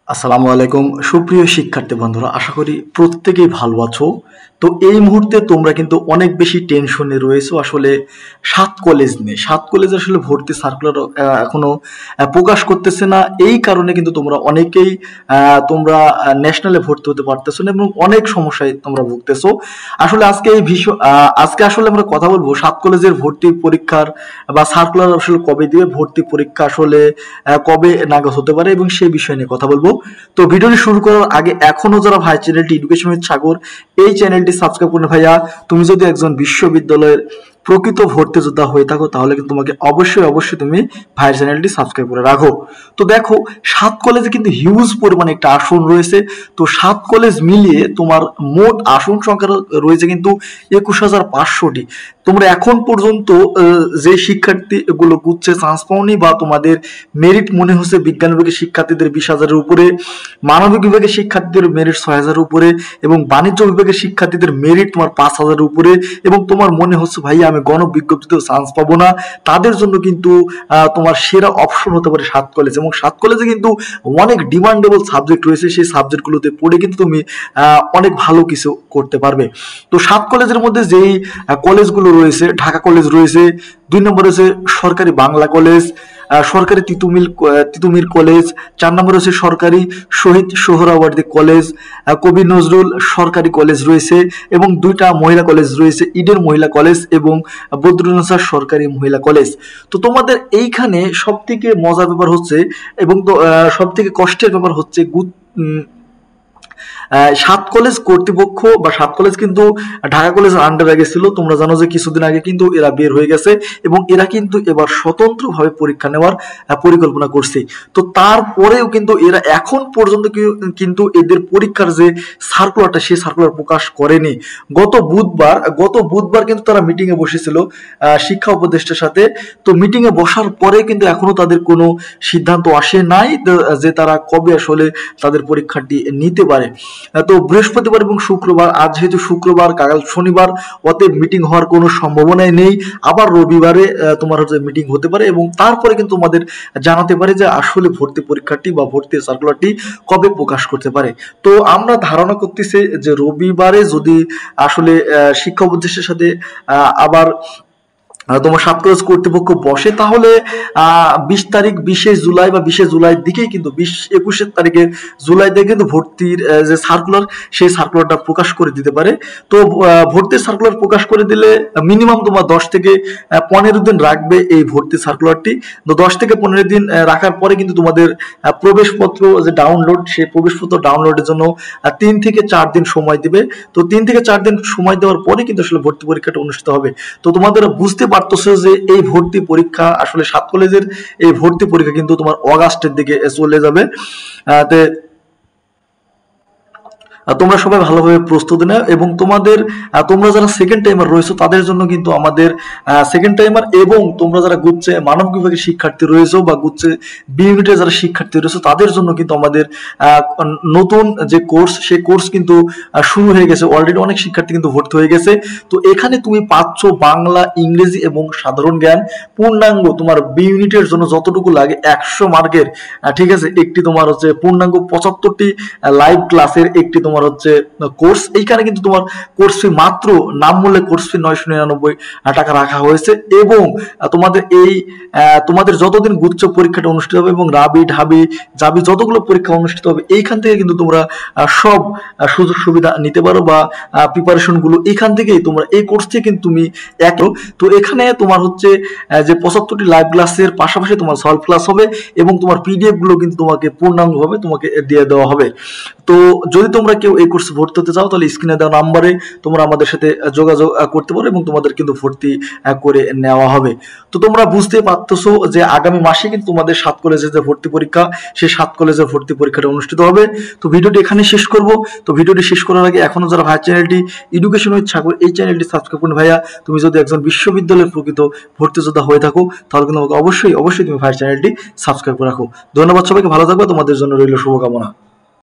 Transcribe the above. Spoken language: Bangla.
আসসালামু আলাইকুম সুপ্রিয় শিক্ষার্থী বন্ধুরা, আশা করি প্রত্যেকেই ভালো আছো। তো এই মুহূর্তে তোমরা কিন্তু অনেক বেশি টেনশনে রয়েছো আসলে সাত কলেজ নিয়ে। সাত কলেজ আসলে ভর্তি সার্কুলার এখনো প্রকাশ করতেছে না। এই কারণে কিন্তু তোমরা অনেকেই তোমরা ন্যাশনালে ভর্তি হতে পারতেছো না এবং অনেক সমস্যায় তোমরা ভুগতেছো। আসলে আজকে এই বিষয় আজকে আসলে আমরা কথা বলবো সাত কলেজের ভর্তি পরীক্ষার বা সার্কুলার আসলে কবে দিবে, ভর্তি পরীক্ষা আসলে কবে নাগাদ হতে পারে এবং সেই বিষয় নিয়ে কথা বলবো। তো ভিডিওটি শুরু করার আগে এখনো যারা ভাই চ্যানেলটি এডুকেশন উইথ সাগর এই চ্যানেলটি সাবস্ক্রাইব করুন ভাইয়া। তুমি যদি একজন বিশ্ববিদ্যালয়ের প্রকৃত ভর্তি যোদ্ধা হয়ে থাকো তাহলে কিন্তু তোমাকে অবশ্যই তুমি ভাইয়ের চ্যানেলটি সাবস্ক্রাইব করে রাখো। তো দেখো, সাত কলেজে কিন্তু হিউজ পরিমাণে একটা আসন রয়েছে। তো সাত কলেজ মিলিয়ে তোমার মোট আসন সংখ্যা রয়েছে কিন্তু 21,500টি। তোমরা এখন পর্যন্ত যে শিক্ষার্থীগুলো গুচ্ছে চান্স পাওনি বা তোমাদের মেরিট মনে হচ্ছে বিজ্ঞান বিভাগের শিক্ষার্থীদের 20,000-এর উপরে, মানবিক বিভাগের শিক্ষার্থীদের মেরিট 6,000-এর উপরে এবং বাণিজ্য বিভাগের শিক্ষার্থীদের মেরিট তোমার 5,000-এর উপরে, এবং তোমার মনে হচ্ছে ভাই আমি গণবিজ্ঞপ্তিতে চান্স পাবো না, তাদের জন্য কিন্তু তোমার সেরা অপশন হতে পারে সাত কলেজ। এবং সাত কলেজে কিন্তু অনেক ডিমান্ডেবল সাবজেক্ট রয়েছে, সেই সাবজেক্টগুলোতে পড়ে কিন্তু তুমি অনেক ভালো কিছু করতে পারবে। তো সাত কলেজের মধ্যে যেই কলেজগুলো রয়েছে, ঢাকা কলেজ রয়েছে, 2 নম্বর রয়েছে সরকারি বাংলা কলেজ, সরকারি তিতুমির কলেজ, 4 নম্বর রয়েছে সরকারি শহীদ সোহরাওয়ার্দী কলেজ, কবি নজরুল সরকারি কলেজ রয়েছে এবং 2টা মহিলা কলেজ রয়েছে, ইডেন মহিলা কলেজ এবং বদরুন্নেসা সরকারি মহিলা কলেজ। তো তোমাদের এইখানে সব থেকে মজার ব্যাপার হচ্ছে এবং সব থেকে কষ্টের ব্যাপার হচ্ছে সাত কলেজ কর্তৃপক্ষ বা সাত কলেজ কিন্তু ঢাকা কলেজের আন্ডারে গেছিল। তোমরা জানো যে কিছুদিন আগে কিন্তু এরা বের হয়ে গেছে এবং এরা কিন্তু এবার স্বতন্ত্রভাবে পরীক্ষা নেওয়ার পরিকল্পনা করছে। তো তারপরেও কিন্তু এরা এখন পর্যন্ত কিন্তু এদের পরীক্ষার যে সার্কুলারটা সেই সার্কুলার প্রকাশ করেনি। গত বুধবার কিন্তু তারা মিটিং এ বসেছিল শিক্ষা উপদেষ্টার সাথে। তো মিটিং এ বসার পরে কিন্তু এখনো তাদের কোনো সিদ্ধান্ত আসে নাই যে তারা কবে আসলে তাদের পরীক্ষাটি নিতে পারে। তো বৃহস্পতিবার এবং শুক্রবার, আজ যেহেতু শুক্রবার, কাল শনিবার, অতএব মিটিং হওয়ার কোনো সম্ভাবনাই নেই। আবার রবিবারে তোমার হচ্ছে মিটিং হতে পারে এবং তারপরে কিন্তু তোমাদের জানাতে পারে যে আসলে ভর্তি পরীক্ষাটি বা ভর্তি সার্কুলারটি কবে প্রকাশ করতে পারে। তো আমরা ধারণা করতেছি যে রবিবারে যদি আসলে শিক্ষা উপদেষ্টার সাথে আবার তোমার সাত কলেজ কর্তৃপক্ষ বসে তাহলে 20 তারিখ 20 জুলাই বা 20 জুলাইয়ের দিকেই কিন্তু 21 তারিখে জুলাই দিয়ে কিন্তু ভর্তির যে সার্কুলার সেই সার্কুলারটা প্রকাশ করে দিতে পারে। তো ভর্তির সার্কুলার প্রকাশ করে দিলে মিনিমাম তোমার 10 থেকে 15 দিন রাখবে এই ভর্তি সার্কুলারটি। তো 10 থেকে 15 দিন রাখার পরে কিন্তু তোমাদের প্রবেশপত্র যে ডাউনলোড, সেই প্রবেশপত্র ডাউনলোডের জন্য 3 থেকে 4 দিন সময় দিবে। তো 3 থেকে 4 দিন সময় দেওয়ার পরে কিন্তু আসলে ভর্তি পরীক্ষাটা অনুষ্ঠিত হবে। তো তোমাদের বুঝতে পারতেছো যে এই ভর্তি পরীক্ষা আসলে সাত কলেজের এই ভর্তি পরীক্ষা কিন্তু তোমার অগাস্টের দিকে চলে যাবে। তোমরা সবাই ভালোভাবে প্রস্তুতি নাও এবং তোমরা যারা সেকেন্ড টাইমার রয়েছে তাদের জন্য কিন্তু আমাদের সেকেন্ড টাইমার এবং তোমরা যারা গুচ্ছে মানবিক বিভাগের শিক্ষার্থী রয়েছে বা গুচ্ছে বি ইউনিটের যারা শিক্ষার্থী রয়েছে তাদের জন্য কিন্তু আমাদের নতুন যে কোর্স সেই কোর্স কিন্তু শুরু হয়ে গেছে। অলরেডি অনেক শিক্ষার্থী কিন্তু ভর্তি হয়ে গেছে। তো এখানে তুমি পাচ্ছ বাংলা, ইংরেজি এবং সাধারণ জ্ঞান পূর্ণাঙ্গ তোমার বি ইউনিটের জন্য যতটুকু লাগে 100 মার্কের, ঠিক আছে, একটি তোমার হচ্ছে পূর্ণাঙ্গ 75টি লাইভ ক্লাসের একটি তোমার হচ্ছে কোর্স। এইখানে কিন্তু তোমার কোর্স ফি মাত্র নামমূল্যে কোর্স ফি 999 টাকা রাখা হয়েছে এবং তোমাদের যতদিন গুচ্ছ পরীক্ষাটা অনুষ্ঠিত হবে এবং রাবি ঢাবি জাবি যতগুলো পরীক্ষা অনুষ্ঠিত হবে এইখান থেকে কিন্তু তোমরা সব সুযোগ সুবিধা নিতে পারো বা প্রিপারেশন গুলো এখান থেকেই তোমরা এই কোর্স থেকে কিন্তু তুমি তো এখানে তোমার হচ্ছে যে 75টি লাইভ ক্লাসের পাশাপাশি তোমার সলভ ক্লাস হবে এবং তোমার পিডিএফ গুলো কিন্তু তোমাকে পূর্ণাঙ্গভাবে তোমাকে দিয়ে দেওয়া হবে। তো যদি তোমরা কেউ এই কোর্সে ভর্তি হতে চাও তাহলে স্ক্রিনে দেওয়া নাম্বারে তোমরা আমাদের সাথে যোগাযোগ করতে পারো এবং তোমাদের কিন্তু ভর্তি করে নেওয়া হবে। তো তোমরা বুঝতেই পারতেছো যে আগামী মাসে কিন্তু তোমাদের সাত কলেজের যে ভর্তি পরীক্ষা সেই সাত কলেজের ভর্তি পরীক্ষাটা অনুষ্ঠিত হবে। তো ভিডিওটি এখানে শেষ করব। তো ভিডিওটি শেষ করার আগে এখনো যারা ভাই চ্যানেলটি এডুকেশন উইথ সাগর এই চ্যানেলটি সাবস্ক্রাইব করুন ভাইয়া। তুমি যদি একজন বিশ্ববিদ্যালয়ের প্রকৃত ভর্তি যোদ্ধা হয়ে থাকো তাহলে কিন্তু অবশ্যই তুমি ভাই চ্যানেলটি সাবস্ক্রাইব করে রাখো। ধন্যবাদ সবাইকে, ভালো থাকবে, তোমাদের জন্য রইল শুভকামনা।